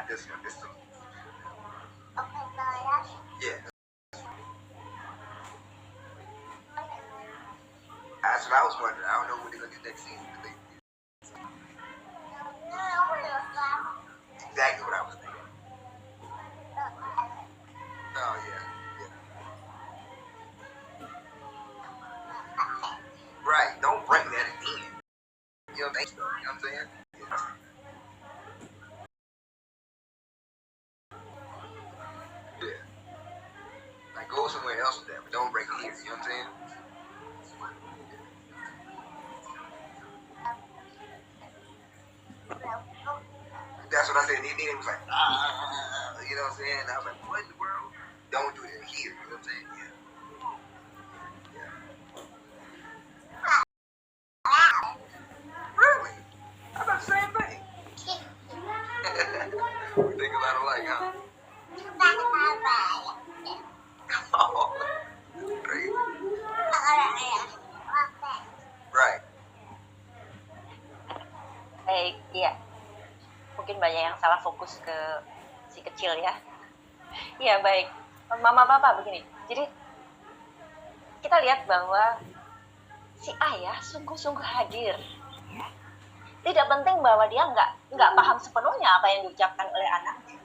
this one. This one. Yeah. That's what I was wondering. I don't know what they're gonna do next season. Exactly what I was thinking. Oh yeah. Right. Don't bring that again. You know what I'm saying? Yeah. Like go somewhere else with that, but don't bring it here. You know what I'm saying? That's what I said. He was like, you know what I'm saying? I was like, what in the world? Don't do that here. You know what I'm saying? Yeah. Really? I thought the same thing. We think a lot alike, huh? Oh, great. Right. Baik, iya. Mungkin banyak yang salah fokus ke si kecil ya. Iya, baik. Mama Papa begini. Jadi kita lihat bahwa si ayah sungguh-sungguh hadir. Ya. Tidak penting bahwa dia nggak paham sepenuhnya apa yang diucapkan oleh anaknya,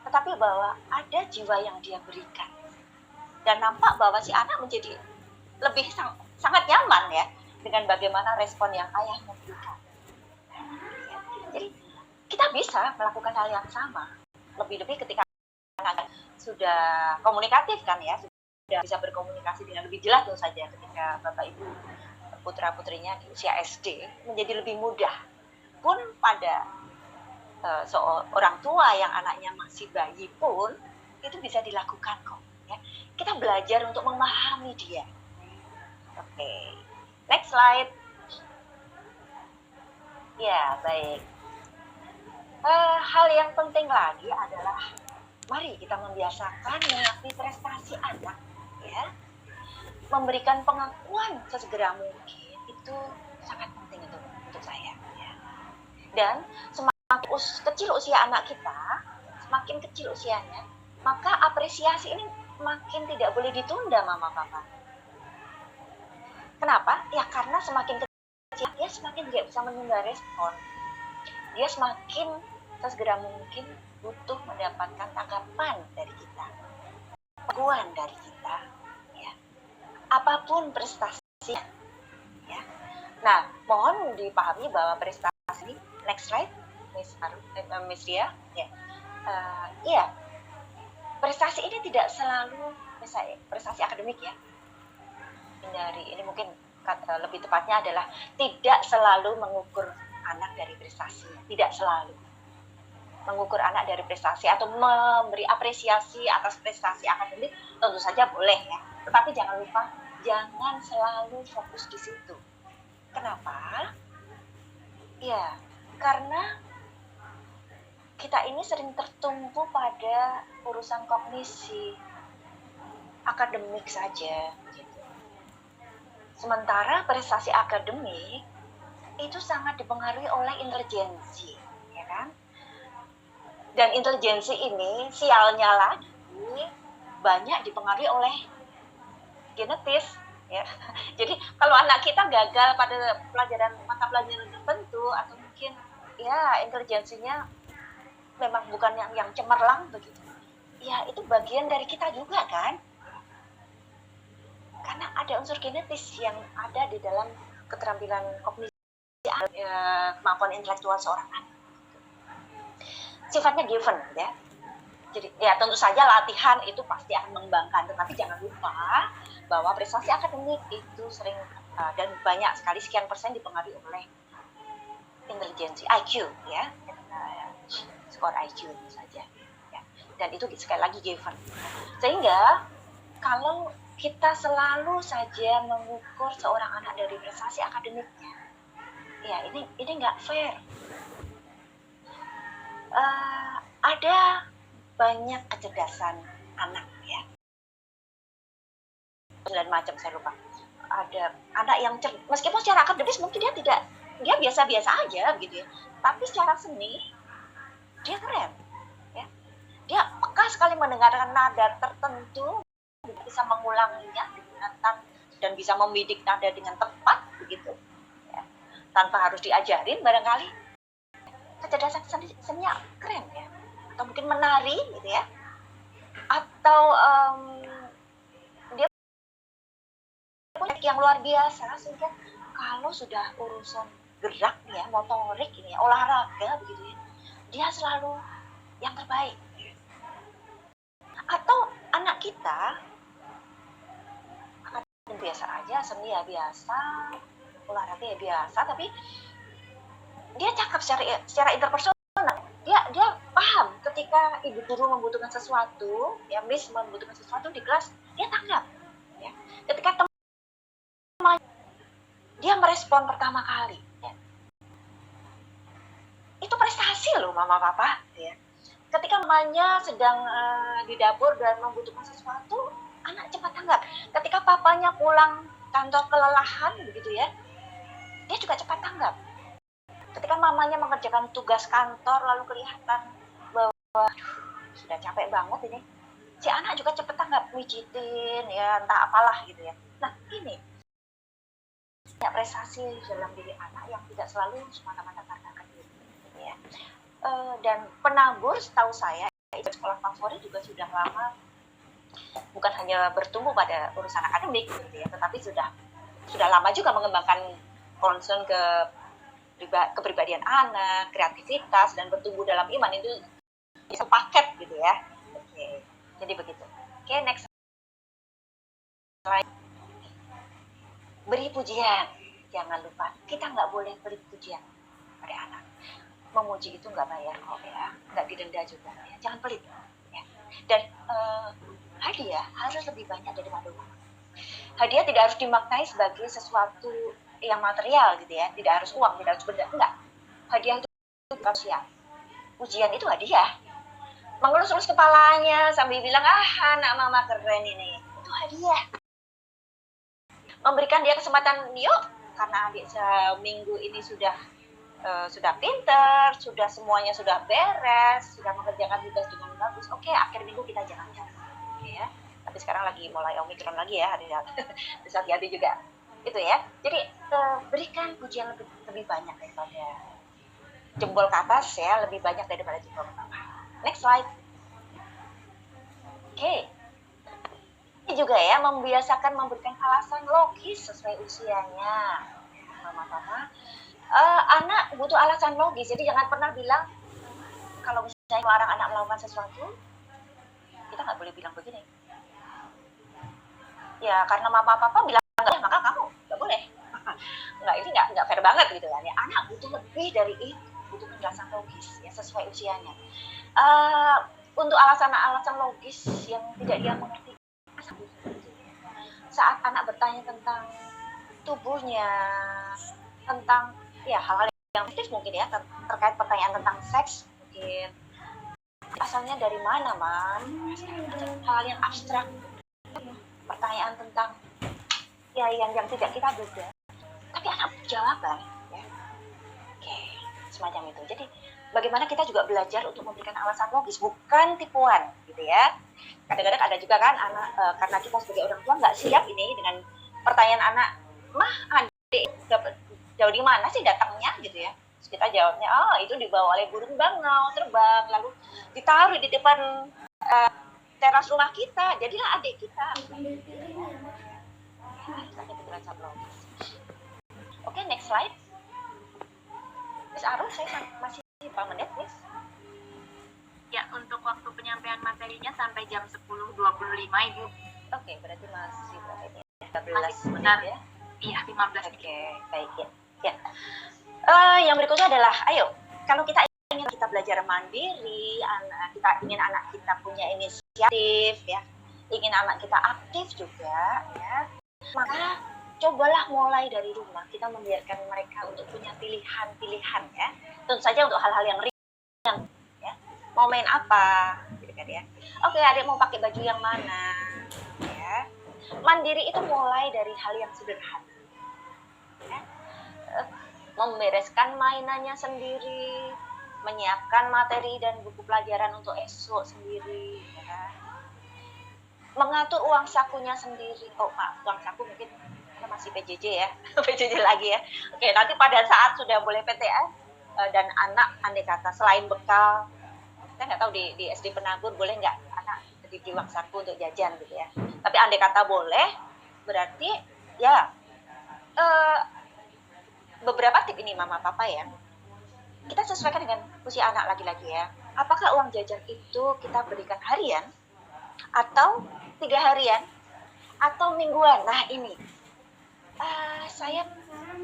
tetapi bahwa ada jiwa yang dia berikan. Dan nampak bahwa si anak menjadi lebih sangat nyaman ya dengan bagaimana respon yang ayahnya berikan. Ya. Jadi kita bisa melakukan hal yang sama. Lebih-lebih ketika anak sudah komunikatif kan ya, sudah bisa berkomunikasi dengan lebih jelas tentu saja ketika Bapak Ibu putra-putrinya di usia SD menjadi lebih mudah. Pun pada seorang tua yang anaknya masih bayi pun itu bisa dilakukan kok. Ya. Kita belajar untuk memahami dia. Oke, next slide. Ya, baik. Hal yang penting lagi adalah mari kita membiasakan mengakui prestasi anak, ya. Memberikan pengakuan sesegera mungkin itu sangat penting untuk saya. Ya. Dan semakin kecil usia anak kita, semakin kecil usianya, maka apresiasi ini makin tidak boleh ditunda, Mama Papa. Kenapa? Ya karena semakin kecil dia semakin tidak bisa menunda respon. Dia semakin sesegera mungkin butuh mendapatkan tanggapan dari kita, pengakuan dari kita, ya. Apapun prestasinya, ya. Nah, mohon dipahami bahwa prestasi, next slide, Miss Ria, ya. Iya, prestasi ini tidak selalu prestasi akademik ya. Ini mungkin lebih tepatnya adalah tidak selalu mengukur anak dari prestasinya, tidak selalu mengukur anak dari prestasi atau memberi apresiasi atas prestasi akademik tentu saja boleh ya, tetapi jangan lupa jangan selalu fokus di situ. Kenapa? Ya, karena kita ini sering tertumpu pada urusan kognisi akademik saja gitu. Sementara prestasi akademik itu sangat dipengaruhi oleh intelijensi, ya kan? Dan intelijensi ini sialnya lagi banyak dipengaruhi oleh genetis, ya. Jadi kalau anak kita gagal pada mata pelajaran tertentu atau mungkin ya intelijensinya memang bukan yang cemerlang begitu, ya itu bagian dari kita juga kan? Karena ada unsur genetis yang ada di dalam keterampilan kognisi, kemampuan intelektual seorang anak. Sifatnya given ya. Jadi ya tentu saja latihan itu pasti akan mengembangkan, tetapi jangan lupa bahwa prestasi akademik itu sering dan banyak sekali sekian persen dipengaruhi oleh intelijensi IQ ya, skor IQ itu saja ya. Dan itu sekali lagi given. Sehingga kalau kita selalu saja mengukur seorang anak dari prestasi akademiknya, ya ini nggak fair. Ada banyak kecerdasan anak ya, 9 macam saya lupa. Ada anak yang meskipun secara akademis mungkin dia biasa-biasa aja gitu ya, tapi secara seni dia keren. Dia peka sekali mendengarkan nada tertentu, bisa mengulanginya dan bisa membidik nada dengan tepat begitu ya. Tanpa harus diajarin barangkali. Kecerdasan seninya keren ya, atau mungkin menari gitu ya, atau dia punya yang luar biasa sehingga kalau sudah urusan gerak ya, motorik ini ya, olahraga begitu ya, dia selalu yang terbaik. Atau anak kita biasa aja, seni ya biasa, olahraga ya biasa, tapi dia cakap secara interpersonal. Dia paham ketika ibu guru membutuhkan sesuatu, ya Miss membutuhkan sesuatu di kelas, dia tanggap. Ya. Ketika teman dia merespon pertama kali, ya. Itu prestasi loh mama papa. Ya. Ketika mamanya sedang di dapur dan membutuhkan sesuatu, anak cepat tanggap. Ketika papanya pulang kantor kelelahan begitu ya, dia juga cepat tanggap. Ketika mamanya mengerjakan tugas kantor lalu kelihatan bahwa sudah capek banget ini, si anak juga cepat tanggap, mijitin ya entah apalah gitu ya. Nah ini ya prestasi dalam diri anak yang tidak selalu semata-mata karena akademik gitu ya. Dan penabur setahu saya sekolah favorit juga sudah lama bukan hanya bertumbuh pada urusan akademik gitu ya, tetapi sudah lama juga mengembangkan concern kepribadian anak, kreativitas dan bertumbuh dalam iman, itu paket gitu ya. Oke, jadi begitu. Oke, next slide. Beri pujian, jangan lupa kita nggak boleh beri pujian pada anak. Memuji itu nggak bayar kok ya, nggak didenda juga ya. Jangan pelit ya. Dan hadiah harus lebih banyak daripada uang. Hadiah tidak harus dimaknai sebagai sesuatu yang material gitu ya, tidak harus uang, tidak harus benda, enggak. Hadiah itu manusia. Pujian itu hadiah. Mengelus-elus kepalanya sambil bilang, anak mama keren ini, itu hadiah. Memberikan dia kesempatan, yuk, karena adik seminggu ini sudah pinter, sudah semuanya sudah beres, sudah mengerjakan tugas dengan bagus. Oke, akhir minggu kita jalan-jalan. Oke ya. Tapi sekarang lagi mulai Omikron lagi ya, harus hati-hati juga. Itu ya. Jadi berikan pujian lebih banyak daripada jempol ke atas ya, lebih banyak daripada jempol ke bawah. Next slide. Oke. Ini juga ya, membiasakan memberikan alasan logis sesuai usianya. Mama-mama. Anak butuh alasan logis, jadi jangan pernah bilang kalau misalnya melarang anak melakukan sesuatu, kita nggak boleh bilang begini. Ya karena mama papa bilang nggak, maka kamu nggak boleh. Nggak, ini nggak fair banget gitu kan ya. Anak butuh lebih dari itu, butuh penjelasan logis ya sesuai usianya. Untuk alasan-alasan logis yang tidak dia mengerti, saat anak bertanya tentang tubuhnya, tentang ya hal-hal yang aktif mungkin ya, terkait pertanyaan tentang seks mungkin, asalnya dari mana mam, hal yang abstrak, pertanyaan tentang ya yang tidak kita duga, tapi anak jawaban ya. Oke, semacam itu. Jadi bagaimana kita juga belajar untuk memberikan alasan logis, bukan tipuan gitu ya. Kadang-kadang ada juga kan anak karena kita sebagai orang tua nggak siap ini dengan pertanyaan anak, mah adik dapat jauh di mana sih datangnya gitu ya. Terus kita jawabnya, itu dibawa oleh burung bangau terbang lalu ditaruh di depan teras rumah kita, jadilah adik kita. Oke, next slide. Miss Arul, saya masih berapa menit, Miss? Ya, untuk waktu penyampaian materinya sampai jam 10.25, Ibu. Oke, berarti masih berapa ini? 15 menit ya? Iya, 15 menit. Oke, baik ya. Yang berikutnya adalah, ayo, kalau kita ingin kita belajar mandiri, kita ingin anak kita punya inisiatif, ya, ingin anak kita aktif juga, ya, maka cobalah mulai dari rumah. Kita membiarkan mereka untuk punya pilihan-pilihan, ya. Tentu saja untuk hal-hal yang ringan, ya. Mau main apa, gitu kan ya. Oke, adik mau pakai baju yang mana, ya. Mandiri itu mulai dari hal yang sederhana. Ya. Membereskan mainannya sendiri, menyiapkan materi dan buku pelajaran untuk esok sendiri, ya kan? Mengatur uang sakunya sendiri. Oh, maaf, uang saku mungkin kita masih PJJ ya, PJJ lagi ya. Oke, nanti pada saat sudah boleh PTN dan anak andai kata selain bekal, saya nggak tahu di SD Penabur boleh nggak anak diberi uang saku untuk jajan gitu ya. Tapi andai kata boleh, berarti ya beberapa tip ini mama papa ya. Kita sesuaikan dengan usia anak lagi-lagi ya. Apakah uang jajan itu kita berikan harian atau 3 harian atau mingguan? Nah ini saya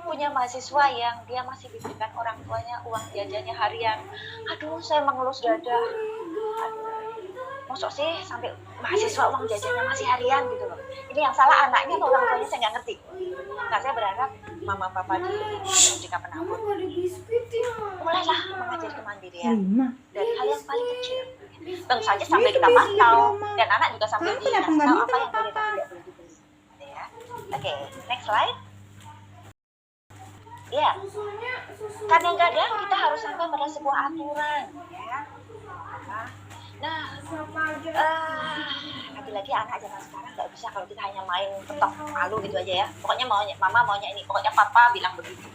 punya mahasiswa yang dia masih diberikan orang tuanya uang jajannya harian. Aduh, saya mengelus dada. Masuk sih sampai mahasiswa uang jajannya masih harian gitu loh. Ini yang salah anaknya atau orang tuanya, saya nggak ngerti. Nah, saya berharap mama papa di Merdeka Penabur mulailah mengajari kemandirian dari hal yang paling kecil. Tentu saja sambil kita pantau dan anak juga sambil dikasih tahu apa yang boleh dan tidak boleh dibeli. Ya. Oke, next slide. Ya, kadang-kadang kita harus sampai pada sebuah aturan, ya. Nah, lagi-lagi anak zaman sekarang nggak bisa kalau kita hanya main ketok palu gitu aja ya. Pokoknya maunya mama maunya ini, pokoknya papa bilang begitu.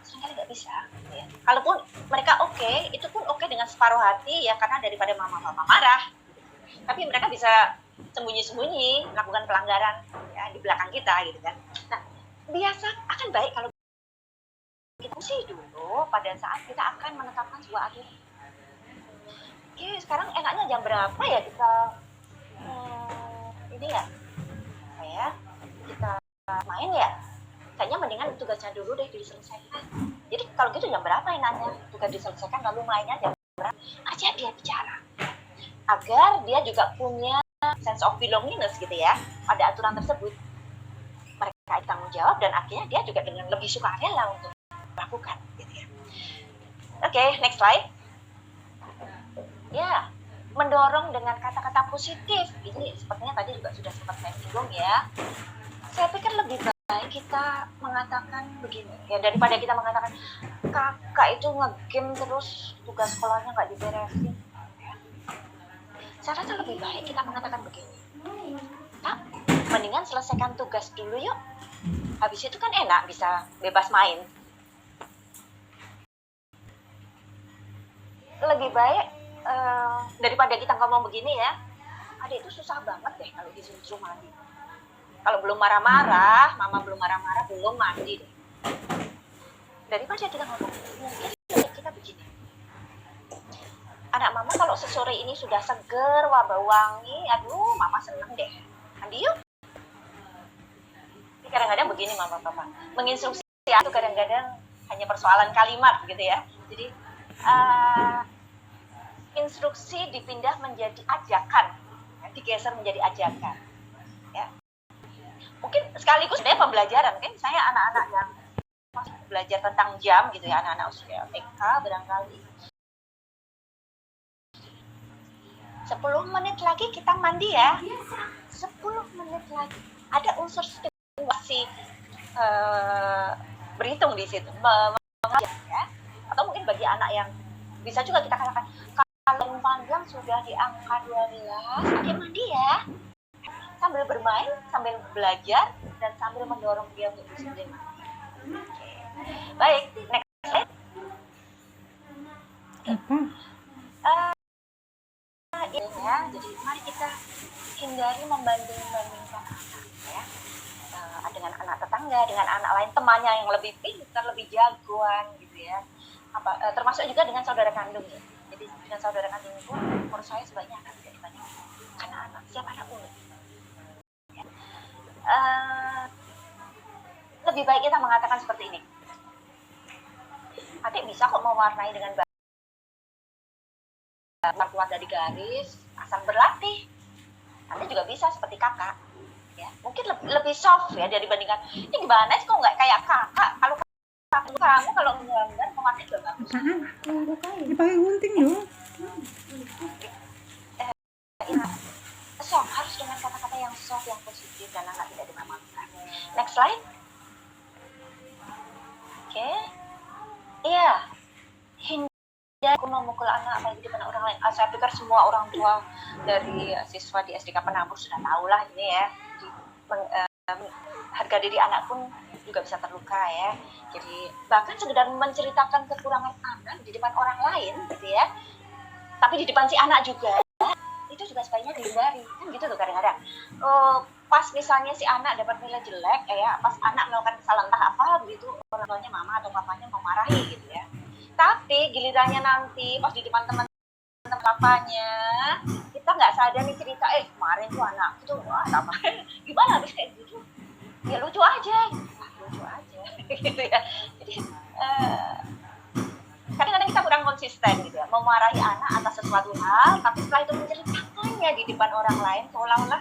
Seringkali nggak bisa. Ya. Kalaupun mereka oke, itu pun oke dengan separuh hati ya, karena daripada mama papa marah. Tapi mereka bisa sembunyi-sembunyi melakukan pelanggaran ya di belakang kita gitu kan. Nah, biasa akan baik kalau kita sih dulu pada saat kita akan menetapkan sebuah aturan. Oke, sekarang enaknya jam berapa ya kita ini ya, kita main ya? Kayaknya mendingan tugasnya dulu deh diselesaikan. Jadi kalau gitu jam berapa enaknya tugas diselesaikan lalu mainnya jam berapa? Ajak dia bicara, agar dia juga punya sense of belongingness gitu ya. Ada aturan tersebut, mereka tanggung jawab dan akhirnya dia juga dengan lebih sukarela untuk melakukan gitu ya. Oke, next slide. Ya, mendorong dengan kata-kata positif. Ini sepertinya tadi juga sudah sempat saya singgung ya. Saya pikir lebih baik kita mengatakan begini ya, daripada kita mengatakan kakak itu nge-game terus tugas sekolahnya nggak diberesin. Saya rasa lebih baik kita mengatakan begini. Kak, mendingan selesaikan tugas dulu yuk. Habis itu kan enak bisa bebas main. Lebih baik daripada kita ngomong begini ya, adik itu susah banget deh kalau disuruh mandi. Kalau belum marah-marah, mama belum marah-marah, belum mandi deh. Daripada kita ngomong, mungkin kita begini. Anak mama kalau sesore ini sudah seger, bau wangi, aduh mama seneng deh. Mandi yuk. Tapi kadang-kadang begini mama papa, menginstruksi itu kadang-kadang hanya persoalan kalimat gitu ya. Jadi instruksi dipindah menjadi ajakan, ya, digeser menjadi ajakan. Ya. Mungkin sekaligus sebenarnya pembelajaran, kan saya anak-anak yang masih belajar tentang jam gitu ya, anak-anak usia TK barangkali. 10 menit lagi kita mandi ya. 10 menit lagi. Ada unsur stimulasi berhitung di situ, mengajar ya. Atau mungkin bagi anak yang bisa juga kita katakan kalau panjang sudah di angka 12, adik mandi ya. Sambil bermain, sambil belajar, dan sambil mendorong dia untuk disiplin mandi. Oke. Baik, next slide. Ini ya, jadi mari kita hindari membanding-bandingkan anak ya. Dengan anak tetangga, dengan anak lain, temannya yang lebih pintar, lebih jagoan gitu ya. Termasuk juga dengan saudara kandung ya. Jadi dengan saudara kandung pun menurut saya sebaiknya akan tidak dibandingkan. Karena anak, siap anak unik. Ya. Lebih baik kita mengatakan seperti ini. Adik bisa kok mewarnai dengan keluar dari garis, asal berlatih. Anda juga bisa seperti kakak. Ya, mungkin lebih soft ya dibandingkan ini gimana sih kok nggak kayak kakak. Kalau kamu kalau menggambar mewarnai juga bagus. Dipakai gunting dong. Soft, harus dengan kata-kata yang soft, yang positif dan anak tidak dimamakan. Next slide. Oke. Iya. Hindari memukul anak apalagi di depan orang lain. Saya pikir semua orang tua dari siswa di SDK Penabur sudah tahu lah ini ya. Jadi, harga diri anak pun juga bisa terluka ya. Jadi bahkan sekedar menceritakan kekurangan anak di depan orang lain gitu ya, tapi di depan si anak juga, itu juga sebaiknya dihindari kan gitu tuh kadang-kadang. Pas misalnya si anak dapat nilai jelek ya, pas anak melakukan kesalahan entah apa begitu, orang tuanya mama atau papanya memarahi gitu ya, tapi gilirannya nanti pas di depan teman-teman papanya kita nggak sadar nih cerita, kemarin tuh anak itu wah gimana habis kayak gitu, ya lucu aja gitu ya. Jadi kadang-kadang kita kurang konsisten gitu ya, memarahi anak atas sesuatu hal, tapi setelah itu menceritakannya di depan orang lain seolah-olah